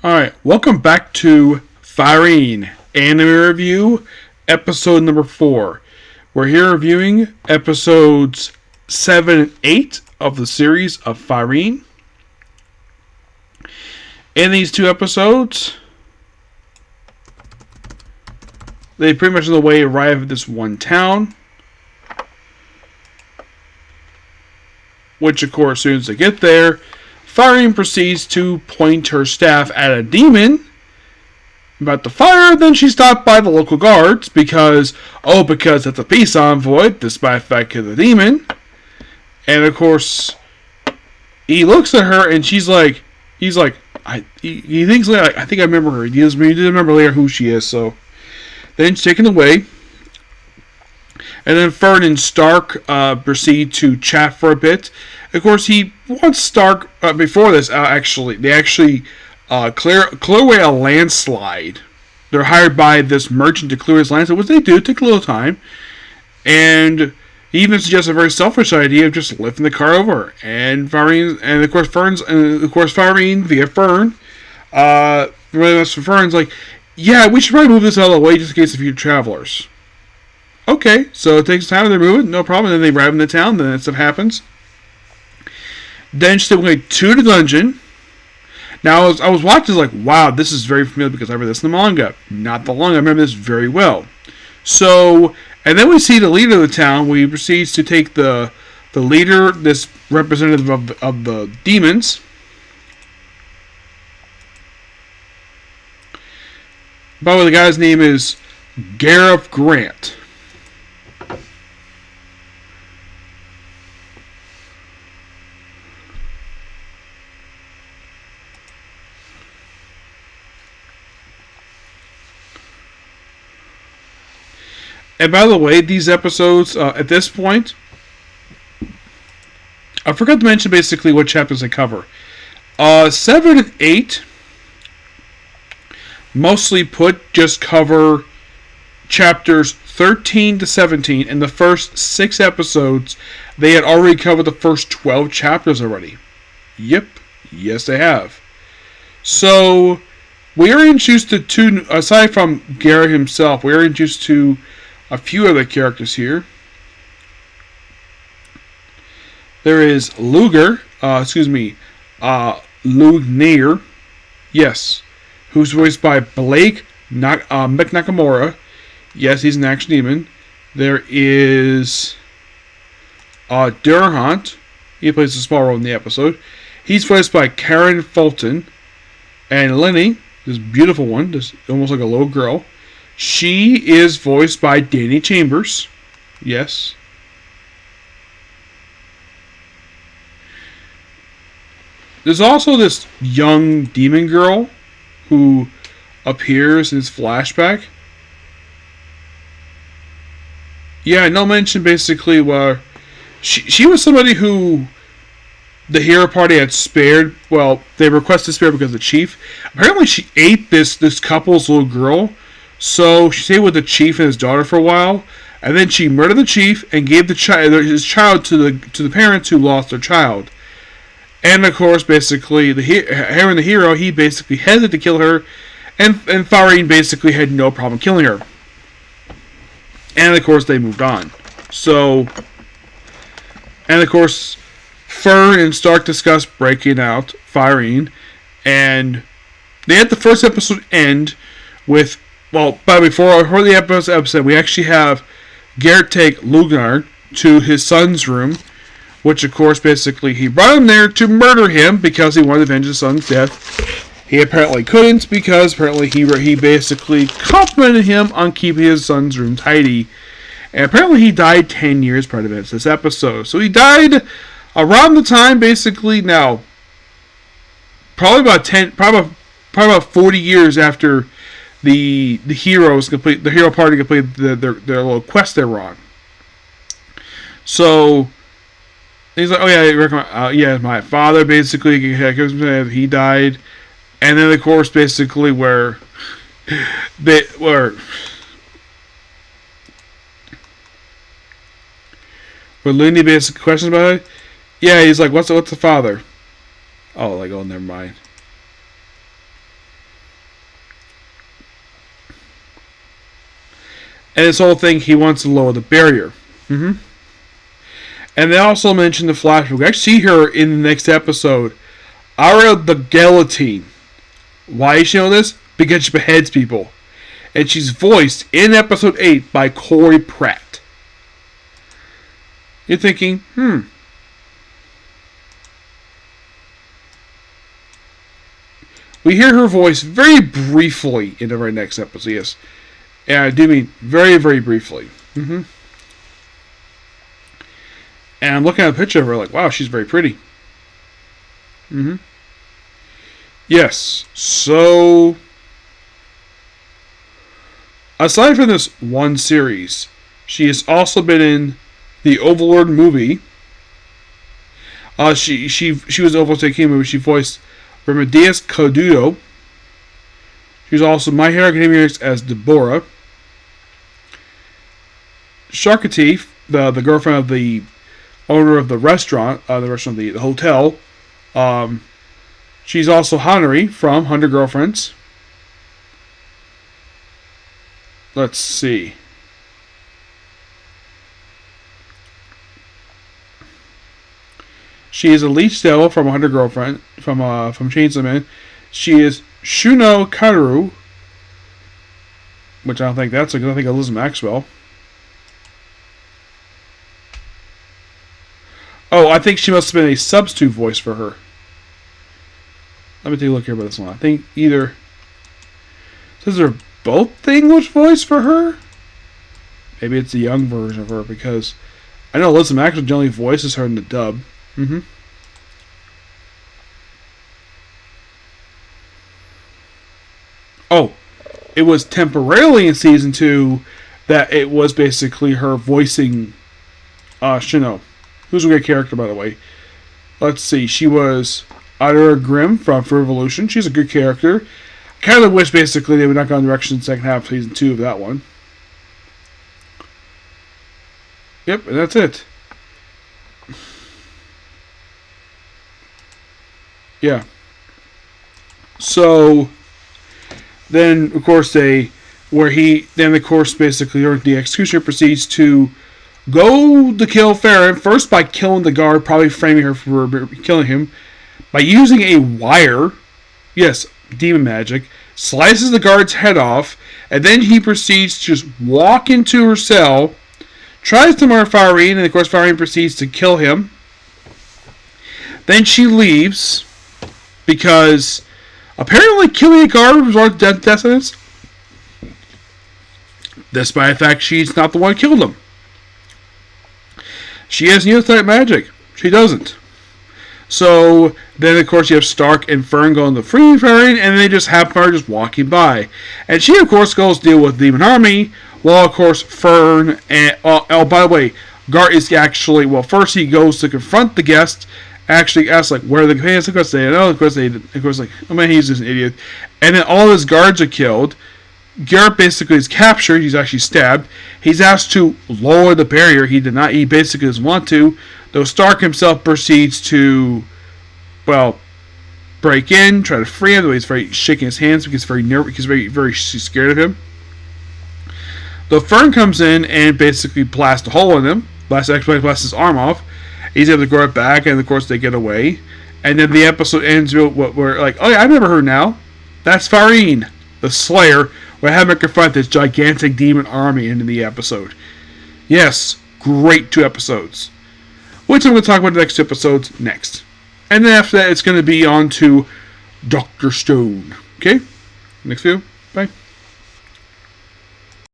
Alright, welcome back to Frieren Anime Review, episode number 4. We're here reviewing episodes 7 and 8 of the series of Frieren. In these two episodes, they pretty much in the way arrive at this one town. Which, of course, as soon as they get there, Frieren proceeds to point her staff at a demon about the fire. Then she's stopped by the local guards because it's a peace envoy, despite the fact of the demon. And of course, he looks at her and he thinks like, I think I remember her. He doesn't remember later who she is. So then she's taken away. And then Frieren and Stark proceed to chat for a bit. Of course, he wants Stark, before this, they actually clear away a landslide. They're hired by this merchant to clear his landslide, which they do. It takes a little time. And he even suggests a very selfish idea of just lifting the car over. And Frieren via Fern, Fern's like, yeah, we should probably move this out of the way just in case of future travelers. Okay, so it takes time, they're moving, no problem. Then they arrive in the town, then that stuff happens. Then she's going to the dungeon. Now, I was watching, like, wow, this is very familiar because I read this in the manga. Not the manga, I remember this very well. So, and then we see the leader of the town, where he proceeds to take the leader, this representative of the demons. By the way, the guy's name is Gareth Grant. And by the way, these episodes, at this point, I forgot to mention basically what chapters they cover. 7 and 8, mostly just cover chapters 13 to 17. In the first 6 episodes, they had already covered the first 12 chapters already. Yep, yes they have. So, we are introduced to two, aside from Gary himself, we are introduced to a few other characters here. There is Lugnair, yes, who's voiced by Blake Nakamura. Yes, he's an action demon. There is Durhant. He plays a small role in the episode. He's voiced by Karen Fulton. And Lenny, this beautiful one, this almost like a little girl. She is voiced by Danny Chambers. Yes. There's also this young demon girl who appears in this flashback. Yeah, no mention basically where she was somebody who the hero party had spared. Well, they requested spare because of the chief. Apparently she ate this couple's little girl. So she stayed with the chief and his daughter for a while, and then she murdered the chief and gave his child to the parents who lost their child. And of course, basically, the hero, he basically hesitated to kill her, and Frieren basically had no problem killing her. And of course, they moved on. So, and of course, Frieren and Stark discussed breaking out Frieren, and they had the first episode end with. Well, but before I heard the episode, we actually have Garrett take Lugnair to his son's room, which, of course, basically, he brought him there to murder him because he wanted to avenge his son's death. He apparently couldn't because apparently he basically complimented him on keeping his son's room tidy. And apparently he died 10 years prior to this episode. So he died around the time, basically, now, probably about 40 years after the hero party completed their little quest they were on. So he's like, oh yeah, my father basically he died, and then of course basically where Looney basically questions about it. Yeah, he's like, what's the father? Oh, never mind. And this whole thing, he wants to lower the barrier. And they also mentioned the flashback. We actually see her in the next episode. Ara the Guillotine. Why does she know this? Because she beheads people. And she's voiced in episode 8 by Corey Pratt. You're thinking, We hear her voice very briefly in the very next episode, yes. And I do mean very, very briefly. And I'm looking at a picture of her like, wow, she's very pretty. Yes, so aside from this one series, she has also been in the Overlord movie. She was Overlord King movie. She voiced Remedios Caduto. She was also My Hero Academia as Deborah. Sharkati, the girlfriend of the owner of the restaurant, the hotel. She's also Hanari from 100 Girlfriends. Let's see. She is a leech devil from 100 Girlfriend from Chainsaw Man. She is Shuno Karu, which I don't think that's a good. I think Elizabeth Maxwell. Oh, I think she must have been a substitute voice for her. Let me take a look here about this one. I think either says they're both the English voice for her. Maybe it's a young version of her because I know Elizabeth Maxwell generally voices her in the dub. Oh, it was temporarily in season 2 that it was basically her voicing Shino, who's a great character, by the way. Let's see, she was Adora Grimm from For Evolution. She's a good character. I kind of wish basically they would not go in the direction in the second half of season 2 of that one. Yep, and that's it. Yeah. So then, of course, basically, the executioner proceeds to go to kill Frieren, first by killing the guard, probably framing her for killing him, by using a wire, yes, demon magic, slices the guard's head off, and then he proceeds to just walk into her cell, tries to murder Frieren, and of course Frieren proceeds to kill him. Then she leaves, because apparently killing a guard was on death sentence, despite the fact she's not the one who killed him. She has neophyte magic. She doesn't. So then, of course, you have Stark and Fern going to free Frieren, and they just have her just walking by. And she, of course, goes to deal with the Demon Army, while, of course, Fern and... Oh, by the way, Gar is actually... Well, first he goes to confront the guest, actually asks, like, where are the companions? Of course, they know. Of course, like, oh, man, he's just an idiot. And then all his guards are killed. Garrett basically is captured. He's actually stabbed. He's asked to lower the barrier. He did not. He basically doesn't want to. Though Stark himself proceeds to, well, break in, try to free him. Though he's very shaking his hands because he's very nervous. He's very scared of him. The Fern comes in and basically blasts a hole in him. Blasts his arm off. He's able to grow it back, and of course they get away. And then the episode ends with what we're like, oh yeah, I remember her now. That's Frieren, the Slayer. We have him confront this gigantic demon army into the episode. Yes, great 2 episodes. Which I'm going to talk about the next 2 episodes next. And then after that, it's going to be on to Dr. Stone. Okay? Next video. Bye.